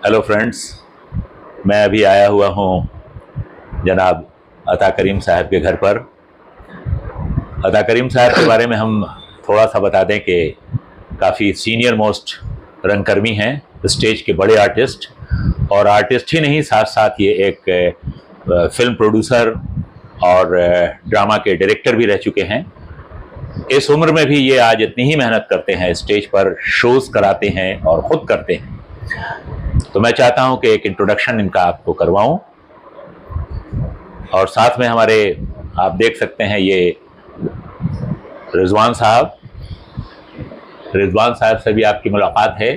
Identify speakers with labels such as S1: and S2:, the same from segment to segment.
S1: Hello friends, मैं अभी आया हुआ हूँ जनाब अता करीम साहब के घर पर। अता करीम साहब के बारे में हम थोड़ा सा बता दें कि काफ़ी सीनियर मोस्ट रंगकर्मी हैं, स्टेज के बड़े आर्टिस्ट, और आर्टिस्ट ही नहीं, साथ साथ ये एक फिल्म प्रोड्यूसर और ड्रामा के डायरेक्टर भी रह चुके हैं। इस उम्र में भी ये आज इतनी ही मेहनत करते हैं, स्टेज पर शोज़ कराते हैं और ख़ुद करते हैं। तो मैं चाहता हूं कि एक इंट्रोडक्शन इनका आपको करवाऊं, और साथ में हमारे आप देख सकते हैं ये रिजवान साहब से भी आपकी मुलाकात है।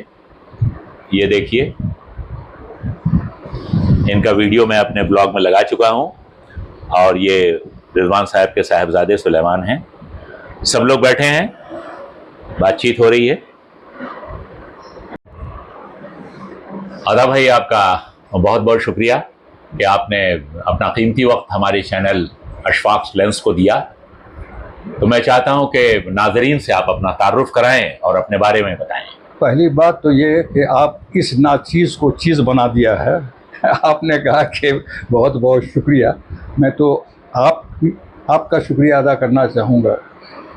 S1: ये देखिए, इनका वीडियो मैं अपने ब्लॉग में लगा चुका हूं, और ये रिजवान साहब के साहबजादे सुलेमान हैं। सब लोग बैठे हैं, बातचीत हो रही है। अदा भाई, आपका बहुत बहुत शुक्रिया कि आपने अपना कीमती वक्त हमारे चैनल अशफाक लेंस को दिया। तो मैं चाहता हूं कि नाजरीन से आप अपना तारुफ कराएं और अपने बारे में बताएं।
S2: पहली बात तो ये कि आप इस नाचीज़ को चीज़ बना दिया है। आपने कहा कि बहुत बहुत शुक्रिया। मैं तो आपका शुक्रिया अदा करना चाहूँगा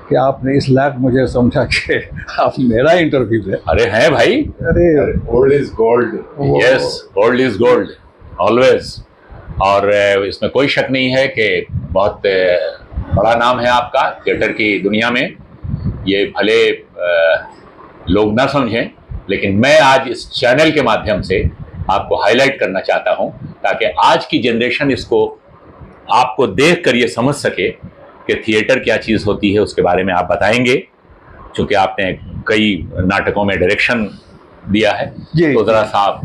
S2: कि आपने इस लायक मुझे समझा कि आप मेरा इंटरव्यू दें।
S1: अरे हैं भाई,
S2: अरे
S1: old is gold. Yes, old is gold always. और इसमें कोई शक नहीं है कि बहुत बड़ा नाम है आपका थिएटर की दुनिया में। ये भले लोग ना समझें, लेकिन मैं आज इस चैनल के माध्यम से आपको हाईलाइट करना चाहता हूं, ताकि आज की जनरेशन इसको आपको देखकर ये समझ सके कि थिएटर क्या चीज़ होती है। उसके बारे में आप बताएंगे, क्योंकि आपने कई नाटकों में डायरेक्शन दिया है। तो ज़रा सा आप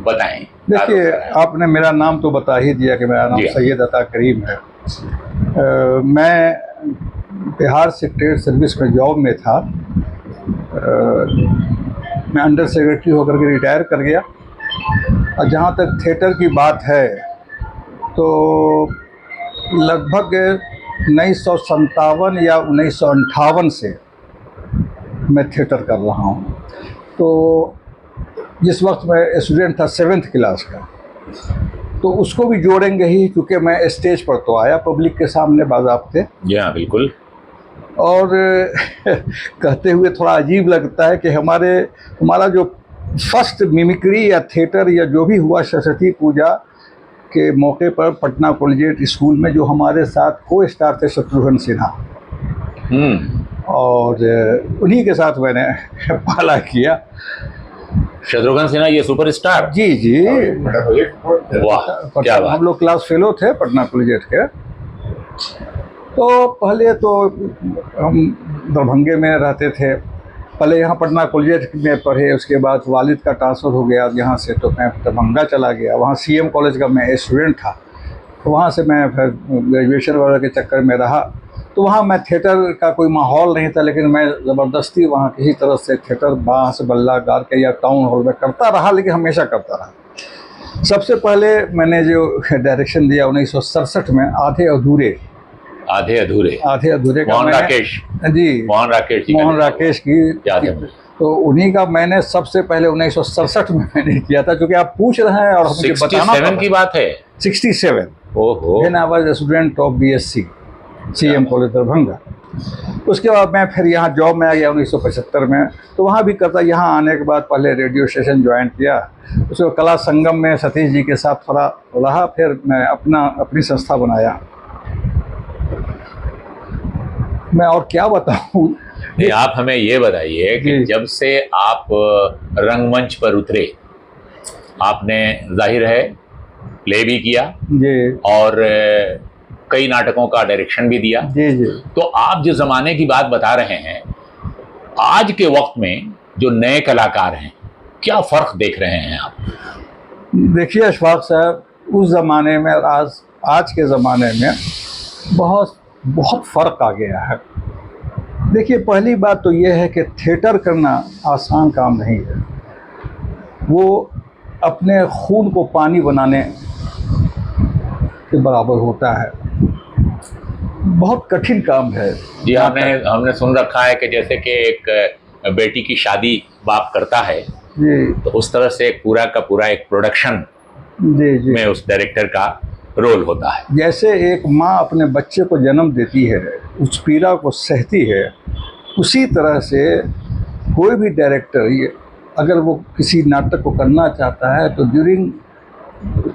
S1: बताएं।
S2: देखिए, आपने मेरा नाम तो बता ही दिया कि मेरा नाम सैयद अता करीम है। मैं बिहार सेक्रेटरी सर्विस में जॉब में था। मैं अंडर सेक्रेटरी होकर के रिटायर कर गया। और जहाँ तक थिएटर की बात है, तो लगभग 1957 या 1958 से मैं थिएटर कर रहा हूँ। तो जिस वक्त मैं स्टूडेंट था 7th क्लास का, तो उसको भी जोड़ेंगे ही, क्योंकि मैं स्टेज पर तो आया पब्लिक के सामने बाज़ाब्ते।
S1: जी हाँ, बिल्कुल।
S2: और कहते हुए थोड़ा अजीब लगता है कि हमारा जो फर्स्ट मिमिक्री या थिएटर या जो भी हुआ सरस्वती पूजा के मौके पर पटना कॉलेजिएट स्कूल में, जो हमारे साथ को स्टार थे शत्रुघ्न सिन्हा, और उन्हीं के साथ मैंने पाला किया।
S1: शत्रुघ्न सिन्हा ये सुपरस्टार?
S2: जी जी,
S1: वाह, क्या बात।
S2: हम लोग क्लास फेलो थे पटना कॉलेजिएट के। तो पहले तो हम दरभंगे में रहते थे। पहले यहाँ पटना कॉलेजिएट में पढ़े, उसके बाद वालिद का ट्रांसफ़र हो गया यहाँ से, तो मैं दरभंगा चला गया। वहाँ CM कॉलेज का मैं स्टूडेंट था, तो वहाँ से मैं फिर ग्रेजुएशन वगैरह के चक्कर में रहा। तो वहाँ मैं थिएटर का कोई माहौल नहीं था, लेकिन मैं ज़बरदस्ती वहाँ किसी तरह से थिएटर बाँस बल्ला गार के या टाउन हॉल में करता रहा, लेकिन हमेशा करता रहा। सबसे पहले मैंने जो डायरेक्शन दिया 1967 में, आधे अधूरे
S1: मोहन राकेश की,
S2: तो उन्हीं का मैंने सबसे पहले 1967 में मैंने किया था। क्योंकि आप पूछ रहे हैं और मुझे बताना
S1: 67 की बात है।
S2: 67।
S1: ओहो।
S2: When I was student of BSc CM college Darbhanga. उसके बाद मैं फिर यहाँ जॉब में आ गया 1975 में। तो वहाँ भी करता, यहाँ आने के बाद पहले रेडियो स्टेशन ज्वाइन किया, उसके बाद कला संगम में सतीश जी के साथ थोड़ा रहा, फिर मैं अपनी संस्था बनाया। मैं और क्या बताऊँ।
S1: आप हमें ये बताइए कि जब से आप रंगमंच पर उतरे, आपने जाहिर है प्ले भी किया
S2: जी, और
S1: कई नाटकों का डायरेक्शन भी दिया।
S2: जी जी।
S1: तो आप जिस ज़माने की बात बता रहे हैं, आज के वक्त में जो नए कलाकार हैं, क्या फ़र्क देख रहे हैं आप?
S2: देखिए अशफाक साहब, उस ज़माने में और आज के ज़माने में बहुत फ़र्क आ गया है। देखिए, पहली बात तो ये है कि थिएटर करना आसान काम नहीं है। वो अपने खून को पानी बनाने के बराबर होता है। बहुत कठिन काम है।
S1: जी, हमने सुन रखा है कि जैसे कि एक बेटी की शादी बाप करता है,
S2: जी
S1: तो उस तरह से पूरा का पूरा एक प्रोडक्शन
S2: जी जी।
S1: में उस डायरेक्टर का रोल होता है।
S2: जैसे एक माँ अपने बच्चे को जन्म देती है, उस पीड़ा को सहती है, उसी तरह से कोई भी डायरेक्टर ये अगर वो किसी नाटक को करना चाहता है तो ड्यूरिंग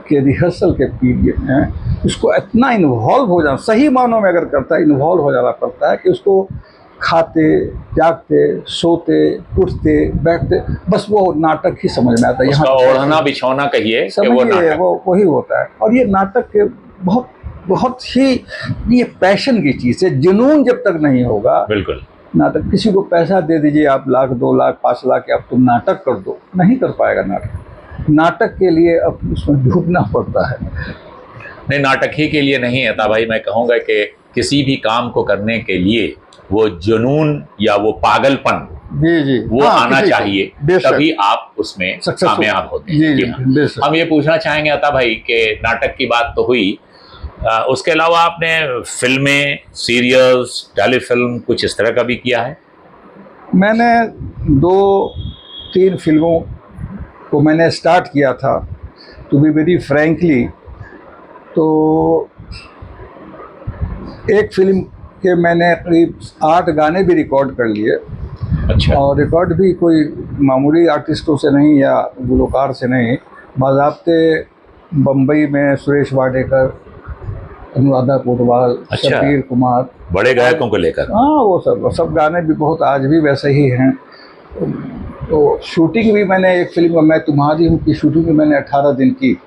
S2: के रिहर्सल के पीरियड में उसको इतना इन्वॉल्व हो जाना, सही मानों में अगर करता है इन्वॉल्व हो जाना पड़ता है कि उसको खाते जागते सोते उठते बैठते बस वो नाटक ही समझ में आता है।
S1: उसका
S2: यहाँ
S1: ओढ़ना बिछौना कहिए कि वो
S2: समझिए
S1: नाटक।
S2: वो वही होता है। और ये नाटक के बहुत बहुत ही ये पैशन की चीज़ है। जुनून जब तक नहीं होगा
S1: बिल्कुल।
S2: नाटक, किसी को पैसा दे दीजिए आप 1 लाख 2 लाख 5 लाख अब तुम नाटक कर दो, नहीं कर पाएगा नाटक। नाटक के लिए अब उसमें डूबना पड़ता है।
S1: नहीं, नाटक ही के लिए नहीं अता भाई, मैं कहूँगा कि किसी भी काम को करने के लिए वो जुनून या वो पागलपन
S2: जी जी
S1: वो
S2: हाँ,
S1: आना
S2: किसी को,
S1: चाहिए,
S2: बेशक।
S1: तभी आप उसमें
S2: Successful।
S1: कामयाब होते हैं।
S2: जी
S1: जी
S2: जी
S1: हाँ।
S2: बेशक।
S1: हम ये पूछना चाहेंगे अता भाई कि नाटक की बात तो हुई, उसके अलावा आपने फिल्में, सीरियल्स, टेलीफिल्म कुछ इस तरह का भी किया है?
S2: मैंने 2-3 फिल्मों को मैंने स्टार्ट किया था। टू बी वेरी फ्रैंकली तो एक फिल्म के मैंने करीब 8 गाने भी रिकॉर्ड कर लिए।
S1: अच्छा।
S2: और रिकॉर्ड भी कोई मामूली आर्टिस्टों से नहीं या गुलकार से नहीं, बाज़ाब्ते बम्बई में सुरेश वाडेकर, अनुराधा पोडवाल,
S1: अच्छा।
S2: शबीर कुमार,
S1: बड़े गायकों को लेकर।
S2: हाँ वो सब गाने भी बहुत आज भी वैसे ही हैं। तो शूटिंग भी मैंने एक फिल्म मैं तुम्हारी हूँ की शूटिंग भी मैंने 18 दिन की।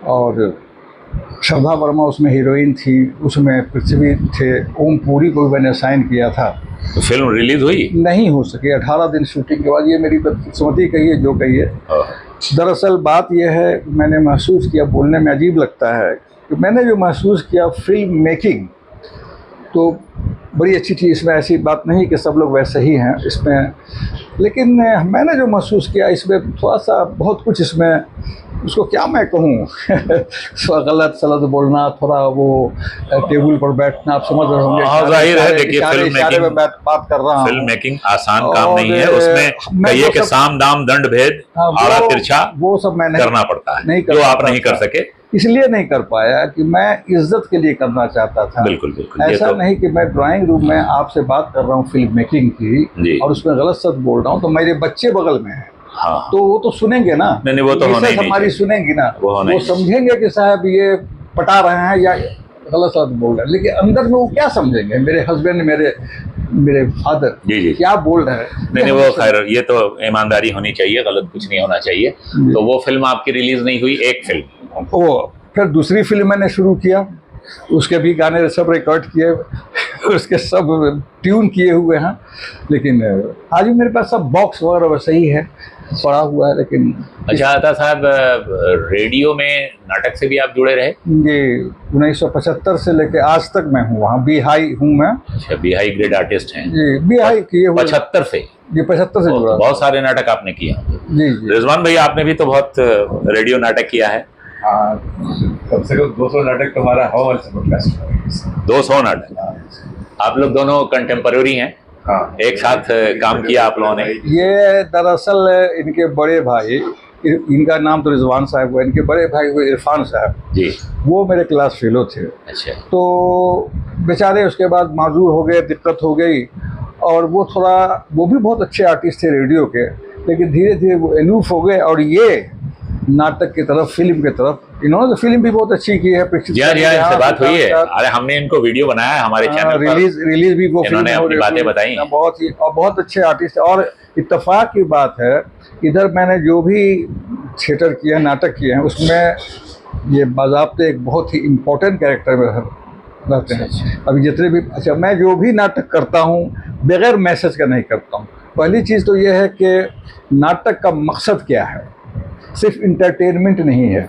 S2: और श्रद्धा वर्मा उसमें हीरोइन थी, उसमें पृथ्वी थे, ओम पुरी को भी मैंने साइन किया था।
S1: तो फिल्म रिलीज हुई?
S2: नहीं हो सकी 18 दिन शूटिंग के बाद। ये मेरी बदकिस्मती कहिए जो कहिए। दरअसल बात यह है, मैंने महसूस किया, बोलने में अजीब लगता है कि मैंने जो महसूस किया फिल्म मेकिंग तो बड़ी अच्छी थी। इसमें ऐसी बात नहीं कि सब लोग वैसे ही हैं इसमें, लेकिन मैंने जो महसूस किया इसमें थोड़ा सा बहुत कुछ इसमें, उसको क्या मैं कहूँ गलत सलत बोलना, थोड़ा वो टेबल पर बैठना, आप समझ रहे होंगे।
S1: हाँ, जाहिर है, देखिए
S2: इशारे में बात कर रहा हूँ।
S1: फिल्म मेकिंग आसान काम
S2: और
S1: नहीं है, उसमें कहिए कि साम दाम दंड भेद आड़ा तिरछा
S2: वो सब मैं
S1: करना पड़ता है,
S2: नहीं कर
S1: जो आप नहीं कर सके।
S2: इसलिए नहीं कर पाया कि मैं इज्जत के लिए करना चाहता था।
S1: बिल्कुल बिल्कुल।
S2: ऐसा नहीं कि मैं ड्राइंग रूम में आपसे बात कर रहा हूँ फिल्म मेकिंग की और उसमें गलत सच बोल रहा हूँ, तो मेरे बच्चे बगल में हैं।
S1: हाँ।
S2: तो वो तो सुनेंगे ना।
S1: नहीं, वो तो होना ही नहीं,
S2: हमारी सुनेंगी ना, वो
S1: नहीं।
S2: समझेंगे कि साहब ये पटा रहे हैं या गलत सच बोल रहे हैं, लेकिन अंदर में वो क्या समझेंगे, मेरे हस्बैंड मेरे फादर
S1: जी
S2: क्या बोल रहे हैं।
S1: नहीं वो खैर, ये तो ईमानदारी होनी चाहिए, गलत कुछ नहीं होना चाहिए। तो वो फिल्म आपकी रिलीज नहीं हुई। एक फिल्म,
S2: वो फिर दूसरी फिल्म मैंने शुरू किया, उसके भी गाने सब रिकॉर्ड किए, उसके सब ट्यून किए हुए हैं, लेकिन आज भी मेरे पास सब बॉक्स वगैरह वैसे ही है पड़ा हुआ है। लेकिन
S1: अच्छा आता साहब, रेडियो में नाटक से भी आप जुड़े रहे?
S2: ये 1975 से लेके आज तक मैं हूँ वहाँ, बी हाई हूँ मैं।
S1: अच्छा, बी हाई ग्रेड आर्टिस्ट हैं
S2: जी, बी हाई किए हुए
S1: 75 से।
S2: ये 75 से जुड़ा।
S1: बहुत सारे नाटक आपने किए हैं।
S2: जी जी।
S1: रिजवान भाई, आपने भी तो बहुत रेडियो नाटक किया है।
S2: हाँ,
S3: कम से कम 200 नाटक तुम्हारा हॉल से पॉडकास्ट।
S1: 200 नाटक। आप लोग दोनों कंटेम्पररी हैं।
S3: हाँ,
S1: एक साथ काम किया आप लोगों ने।
S2: ये दरअसल इनके बड़े भाई, इनका नाम तो रिजवान साहब हुआ, इनके बड़े भाई हुए इरफान साहब
S1: जी,
S2: वो मेरे क्लास फेलो थे।
S1: अच्छा।
S2: तो बेचारे उसके बाद माजूर हो गए, दिक्कत हो गई, और वो भी बहुत अच्छे आर्टिस्ट थे रेडियो के, लेकिन धीरे धीरे वो एलूफ हो गए और ये नाटक की तरफ, फिल्म की तरफ। इन्होंने तो फिल्म भी बहुत अच्छी की है।
S1: जी हाँ, इनसे बात हुई है। अरे हमने इनको वीडियो बनाया है हमारे चैनल पर।
S2: रिलीज भी वो
S1: इन्होंने अपनी बातें बताई।
S2: बहुत ही और बहुत अच्छे आर्टिस्ट। और इत्तेफाक की बात है, इधर मैंने जो भी थिएटर किया है, नाटक किए हैं, उसमें ये बाज़ाब्ते एक बहुत ही इम्पोर्टेंट कैरेक्टर में रहते हैं। अभी जितने भी, अच्छा, मैं जो भी नाटक करता हूँ बगैर मैसेज का नहीं करता हूँ। पहली चीज़ तो ये है कि नाटक का मकसद क्या है, सिर्फ इंटरटेनमेंट नहीं है।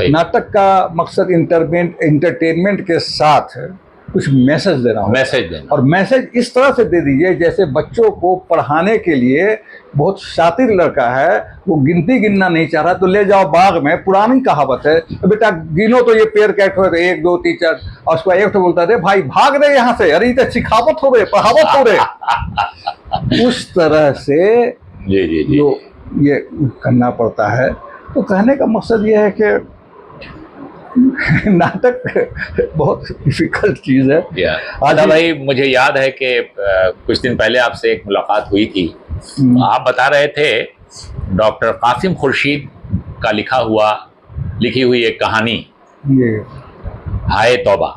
S2: नाटक का मकसद इंटरटेनमेंट के साथ कुछ मैसेज देना हो।
S1: मैसेज देना।
S2: और मैसेज इस तरह से दे दीजिए जैसे बच्चों को पढ़ाने के लिए, बहुत शातिर लड़का है, वो गिनती गिनना नहीं चाह रहा, तो ले जाओ बाग में, पुरानी कहावत है, तो बेटा गिनो तो ये पेड़ कैट हो रहे 1 2 3 4, और उसको एक तो बोलता है भाई भाग रहे यहाँ से, अरे ये तो सिखावत हो रहे, पढ़ावत हो रहे। उस तरह से
S1: जी जी जी।
S2: जो ये करना पड़ता है। तो कहने का मकसद ये है कि नाटक बहुत डिफिकल्ट चीज़ है।
S1: आदा भाई, मुझे याद है कि कुछ दिन पहले आपसे एक मुलाकात हुई थी। आप बता रहे थे डॉक्टर कासिम खुर्शीद का लिखी हुई एक कहानी
S2: ये
S1: हाय तौबा,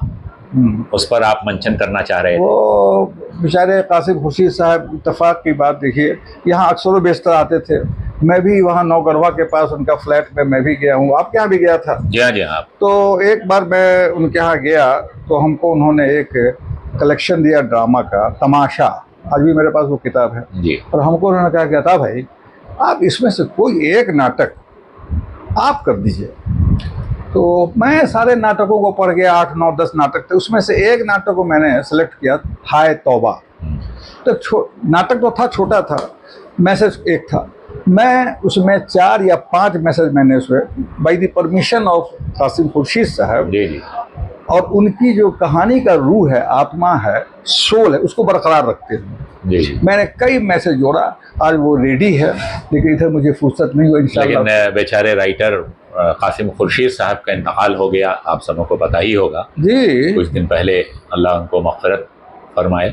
S1: उस पर आप मंचन करना चाह रहे थे।
S2: वो बेचारे कासिम खुर्शीद साहब, इत्तेफाक की बात देखिए, यहाँ अक्सर बेशतर आते थे। मैं भी वहाँ नौगढ़वा के पास उनका फ्लैट में मैं भी गया हूँ, आपके यहाँ भी गया था।
S1: जी हाँ जी हाँ।
S2: तो एक बार मैं उनके यहाँ गया तो हमको उन्होंने एक कलेक्शन दिया ड्रामा का, तमाशा। आज भी मेरे पास वो किताब है
S1: जी।
S2: और हमको उन्होंने कहा कि था भाई, आप इसमें से कोई एक नाटक आप कर दीजिए। तो मैं सारे नाटकों को पढ़ गया, 8 9 10 नाटक थे, उसमें से एक नाटक को मैंने सेलेक्ट किया, हाय तौबा। तो नाटक तो था, छोटा था, मैसेज एक था। मैं उसमें 4 या 5 मैसेज मैंने उसमें by the permission of Kasim Khurshid साहब,
S1: जी जी,
S2: और उनकी जो कहानी का रूह है, आत्मा है, सोल है, उसको बरकरार रखते हैं।
S1: जी।
S2: मैंने कई मैसेज जोड़ा, आज वो रेडी है, लेकिन इधर मुझे फुर्सत नहीं हुई इंशाल्लाह।
S1: लेकिन बेचारे राइटर कासिम खुर्शीद साहब का इंतकाल हो गया, आप सबों को पता ही होगा
S2: जी,
S1: कुछ दिन पहले। अल्लाह उनको मग़फ़िरत फरमाए।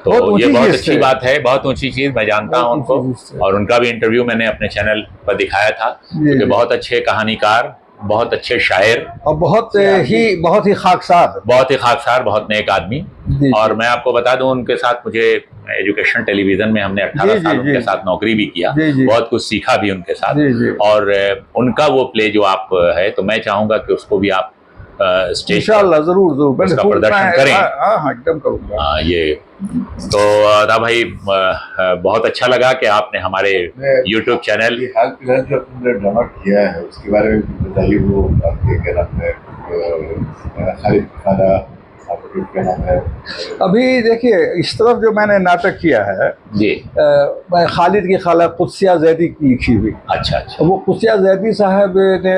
S1: तो
S2: बहुत
S1: ये
S2: ऊंची
S1: बहुत
S2: चीज़
S1: अच्छी
S2: है।
S1: बात है, बहुत ऊंची चीज़। मैं जानता हूँ
S2: बहुत ऊंची चीज़
S1: उनको,
S2: है।
S1: और उनका भी इंटरव्यू मैंने अपने चैनल पर दिखाया था,
S2: जी,
S1: क्योंकि
S2: जी।
S1: बहुत अच्छे कहानीकार, बहुत अच्छे शायर
S2: और बहुत ही खाकसार,
S1: बहुत नेक आदमी।
S2: जी,
S1: और मैं आपको बता दूं, उनके साथ मुझे एजुकेशन टेलीविज़न में हमने 18
S2: जी,
S1: साल
S2: जी,
S1: उनके
S2: जी।
S1: साथ नौकरी भी किया,
S2: जी, जी।
S1: बहुत कुछ सीखा भी उनके साथ।
S2: जी, जी।
S1: और उनका वो प्ले जो आप है, तो मैं चाहूँगा कि उसको भी आप स्टेज
S2: इंशाल्लाह जरूर जरूर
S1: उसका प्रदर्शन करें।
S2: हाँ हाँ, एकदम करूँगा।
S1: ये तो अदा भाई, बहुत अच्छा लगा कि आपने हमारे यूट्यूब चैनल।
S3: ये हाल फिलहाल जो आपने ड्रामा किया है उसके बारे में बताइए। वो आपके क्या नाम है, खालिद खाना, आपके क्या नाम है?
S2: अभी देखिए, इस तरफ जो मैंने नाटक किया है,
S1: जी।
S2: खालिद की खाला कुदसिया जैदी की लिखी हुई।
S1: अच्छा अच्छा।
S2: वो कुदसिया जैदी साहब ने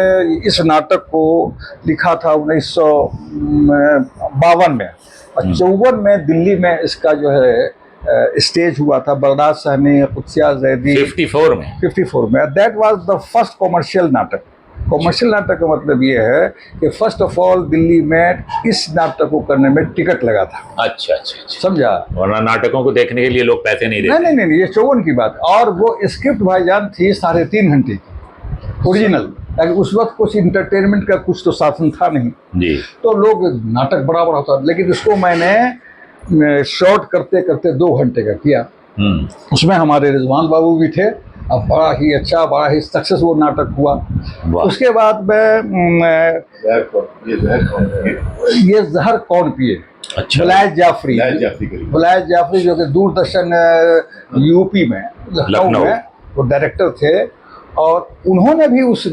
S2: इस नाटक को लिखा था 1952 में, और 54 में दिल्ली में इसका जो है स्टेज हुआ था। बगदाद सहनी, कुदसिया जैदी
S1: 54 में।
S2: That was the first commercial नाटक। कॉमर्शियल नाटक का मतलब ये है कि फर्स्ट ऑफ ऑल दिल्ली में इस नाटक को करने में टिकट लगा था।
S1: अच्छा अच्छा अच्छा।
S2: समझा?
S1: वरना नाटकों को देखने के लिए लोग पैसे नहीं देते।
S2: नहीं नहीं नहीं, ये 54 की बात। और वो स्क्रिप्ट भाईजान थी 3.5 घंटे की ओरिजिनल, ताकि उस वक्त कुछ इंटरटेनमेंट का कुछ तो साधन था नहीं,
S1: जी।
S2: तो लोग नाटक बड़ा बड़ा होता, लेकिन इसको मैंने शॉर्ट करते करते 2 घंटे का किया। उसमें हमारे रिजवान बाबू भी थे। अब बड़ा ही अच्छा, बड़ा ही सक्सेसफुल नाटक हुआ। उसके बाद में ये जहर कौन पिए,
S1: अच्छा।
S2: वलायत जाफरी जो कि दूरदर्शन यूपी में, लखनऊ में वो डायरेक्टर थे, और उन्होंने भी उस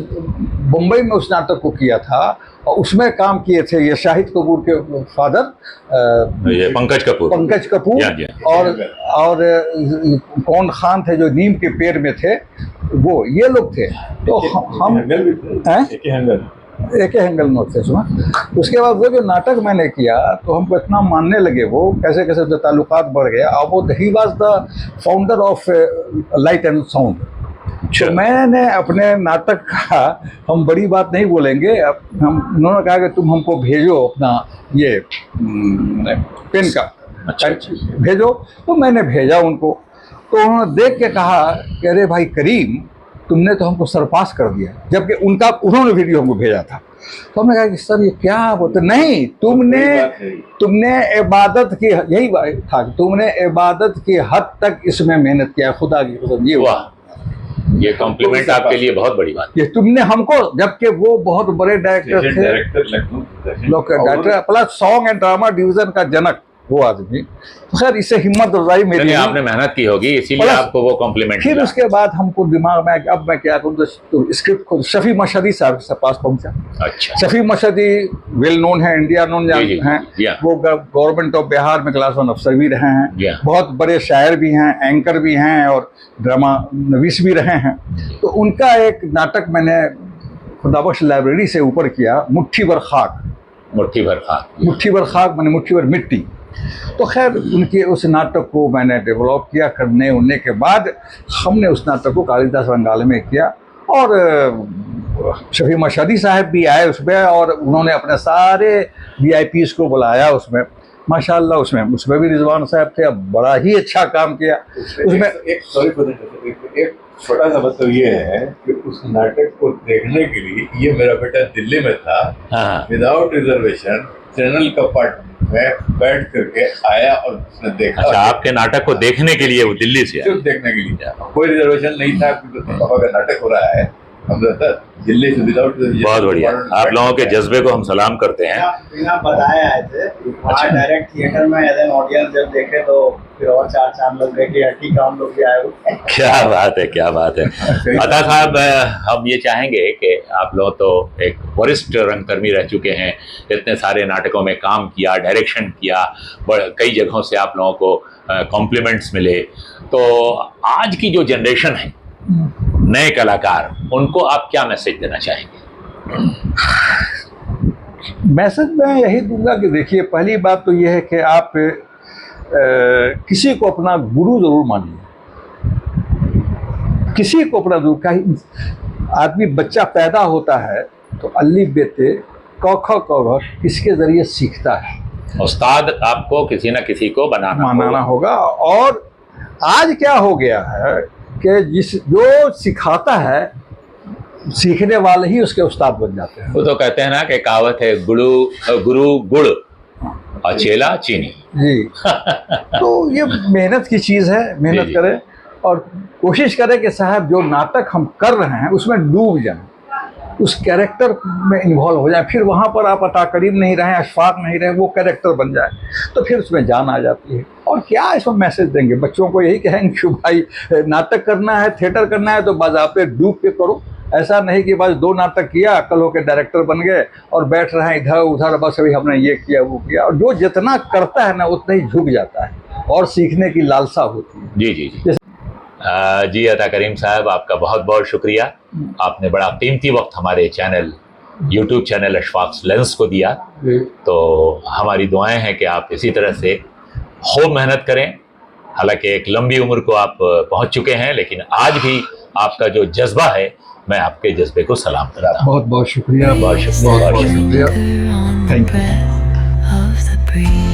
S2: मुंबई में उस नाटक को किया था, और उसमें काम किए थे ये शाहिद कपूर के फादर,
S1: ये पंकज कपूर।
S2: और कौन खान थे जो नीम के पेड़ में थे, वो ये लोग थे। तो हम एक हैंगल नोट थे सुना। उसके बाद वो जो नाटक मैंने किया, तो हमको इतना मानने लगे वो, कैसे कैसे जो ताल्लुकात बढ़ गया। और वो he was the founder of light and sound. तो मैंने अपने नाटक का, हम बड़ी बात नहीं बोलेंगे, अब उन्होंने कहा कि तुम हमको भेजो अपना ये पेन का,
S1: अच्छा।
S2: भेजो। तो मैंने भेजा उनको, तो उन्होंने देख के कहा कि अरे भाई करीम, तुमने तो हमको सरपास कर दिया, जबकि उन्होंने वीडियो हमको भेजा था। तो हमने कहा कि सर ये क्या बोलते, नहीं तुमने इबादत की, यही था कि तुमने इबादत की हद तक इसमें मेहनत किया, खुदा की कसम। ये
S1: वाह, ये कॉम्प्लीमेंट आपके लिए बहुत बड़ी बात।
S2: ये तुमने हमको, जबकि वो बहुत बड़े डायरेक्टर थे, director plus song and drama division का जनक वो आदमी। तो खैर, इससे हिम्मत अफजाई मेरी,
S1: आपने मेहनत की होगी, इसीलिए आपको वो कॉम्प्लीमेंट।
S2: फिर उसके बाद हमको दिमाग में, अब मैं क्या करूँ, तो स्क्रिप्ट को शफी मशहदी साहब के पास पहुंचा।
S1: अच्छा।
S2: शफी मशहदी वेल नोन है, इंडिया नोन हैं। वो गवर्नमेंट ऑफ बिहार में क्लास 1 अफसर भी रहे हैं, बहुत बड़े शायर भी हैं, एंकर भी हैं, और ड्रामा नवीस भी रहे हैं। तो उनका एक नाटक मैंने खुदाबख्श लाइब्रेरी से ऊपर किया, मुट्ठी भर खाक।
S1: मुट्ठी भर खाक
S2: मैंने मुट्ठी भर मिट्टी। तो खैर उनके उस नाटक को मैंने डेवलप किया, करने उड़ने के बाद हमने उस नाटक को कालिदास रंगालय में किया। और शफी मशहदी साहब भी आए उसमें, और उन्होंने अपने सारे VIPs को बुलाया उसमें, माशाल्लाह। उसमें भी रिजवान साहब थे, अब बड़ा ही अच्छा काम किया उसमें।
S3: एक सॉरी एक छोटा सा मतलब ये है कि उस नाटक को देखने के लिए ये मेरा बेटा दिल्ली में था,
S1: हाँ।
S3: विदाउट रिजर्वेशन चैनल कंपार्टमेंट में बैठ करके आया और उसने देखा।
S1: अच्छा, आपके नाटक को देखने के लिए वो दिल्ली से आया?
S3: सिर्फ देखने के लिए, कोई रिजर्वेशन नहीं था, क्योंकि पापा का नाटक हो रहा है, हम दिल्ली से विदाउट।
S1: बहुत बढ़िया, आप लोगों के जज्बे को हम सलाम करते हैं।
S4: बिना बताए आए थे वहाँ डायरेक्ट थिएटर में एज एन ऑडियंस जब देखे तो फिर और चार चांद लग गए कि ठीक है, हम लोग भी आए हुए।
S1: क्या बात है, क्या बात है। अता साहब, हम ये चाहेंगे कि आप लोग तो एक वरिष्ठ रंगकर्मी रह चुके हैं, इतने सारे नाटकों में काम किया, डायरेक्शन किया, कई जगहों से आप लोगों को कॉम्प्लीमेंट्स मिले, तो आज की जो जनरेशन है, नए कलाकार, उनको आप क्या मैसेज देना चाहेंगे?
S2: मैसेज मैं यही दूंगा कि देखिए, पहली बात तो यह है कि आप किसी को अपना गुरु जरूर मानिए, किसी को अपना गुरु। कहीं आदमी बच्चा पैदा होता है तो अल्ली बेते क ख क घ किसके जरिए सीखता है,
S1: उस्ताद आपको किसी न किसी को बनाना
S2: होगा। और आज क्या हो गया है कि जो सिखाता है, सीखने वाले ही उसके उस्ताद बन जाते हैं।
S1: वो तो कहते हैं ना कि कहावत है, गुरु गुड़ और चेला चीनी।
S2: जी तो ये मेहनत की चीज़ है, मेहनत
S1: जी।
S2: करें और कोशिश करें कि साहब जो नाटक हम कर रहे हैं उसमें डूब जाएं, उस कैरेक्टर में इन्वॉल्व हो जाए। फिर वहाँ पर आप अता करीम नहीं रहे, अशफाक नहीं रहे, वो कैरेक्टर बन जाए तो फिर उसमें जान आ जाती है। और क्या इसमें मैसेज देंगे बच्चों को? यही कहेंगे कि भाई नाटक करना है, थिएटर करना है तो बाज़ाब्ते डूब के करो। ऐसा नहीं कि बस 2 नाटक किया, अकल होकर डायरेक्टर बन गए और बैठ रहे हैं इधर उधर, बस अभी हमने ये किया वो किया। और जो जितना करता है ना उतना ही झुक जाता है और सीखने की लालसा होती है।
S1: जी जी जी। जी अता करीम साहब, आपका बहुत बहुत शुक्रिया। आपने बड़ा कीमती वक्त हमारे channel, YouTube channel Ashfaq lens को दिया। तो हमारी दुआएं हैं कि आप इसी तरह से खूब मेहनत करें। हालांकि एक लंबी उम्र को आप पहुंच चुके हैं, लेकिन आज भी आपका जो जज्बा है, मैं आपके जज्बे को सलाम करता हूँ।
S2: बहुत बहुत शुक्रिया,
S1: बहुत शुक्रिया, बहुत शुक्रिया।
S2: Thank you.